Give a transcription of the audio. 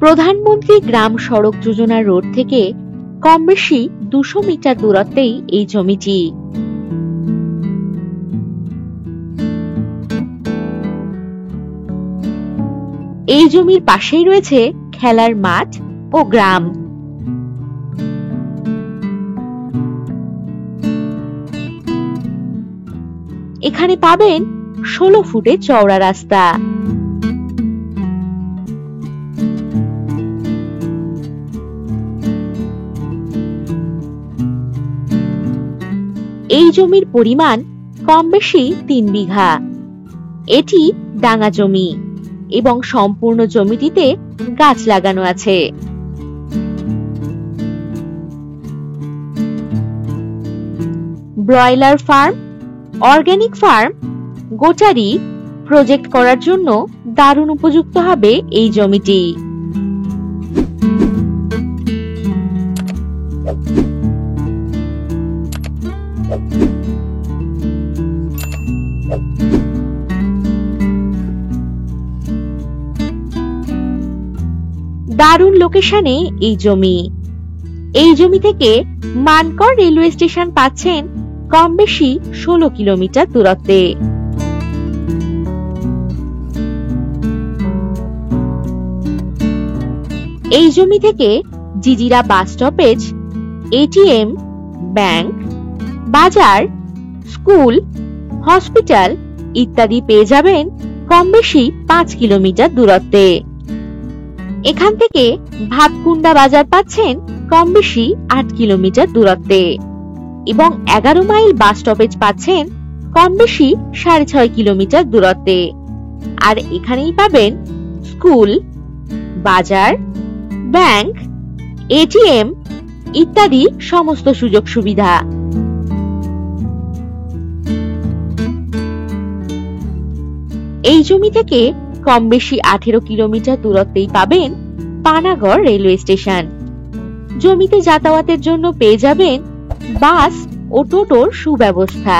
প্রধানমন্ত্রী গ্রাম সড়ক যোজনা রোড থেকে কম বেশি 200 মিটার দূরত্বেই এই জমিটি। এই জমির পাশেই রয়েছে খেলার মাঠ ও গ্রাম। এখানে পাবেন 16 ফুটে চওড়া রাস্তা। এই জমির পরিমাণ কম বেশি 3 বিঘা। এটি ডাঙা জমি এবং সম্পূর্ণ জমিটিতে গাছ লাগানো আছে। ব্রয়লার ফার্ম, অর্গানিক ফার্ম, গোটারি প্রজেক্ট করার জন্য দারুণ উপযুক্ত হবে এই জমিটি। দারুণ লোকেশনে এই জমি। এই জমি থেকে মানকড় রেলওয়ে স্টেশন পাচ্ছেন কম বেশি 16 কিলোমিটার দূরত্বে। এই জমি থেকে জিজিরা বাস স্টপেজ, এটিএম, ব্যাংক, বাজার, স্কুল, হসপিটাল ইত্যাদি পেয়ে যাবেন কম বেশি 5 কিলোমিটার দূরত্বে। এখান থেকে ভাতকুন্ডা বাজার পাচ্ছেন কম বেশি 8 কিলোমিটার দূরত্বে এবং 11 মাইল বাস স্টপেজ পাচ্ছেন কম বেশি 6.5 কিলোমিটার দূরত্বে। আর এখানেই পাবেন স্কুল, বাজার, ব্যাংক, এটিএম ইত্যাদি সমস্ত সুযোগ সুবিধা। এই জমি থেকে কম বেশি 18 কিলোমিটার দূরত্বেই পাবেন পানাগড় রেলওয়ে স্টেশন। জমিতে যাতায়াতের জন্য পেয়ে যাবেন বাস ও টোটোর সুব্যবস্থা।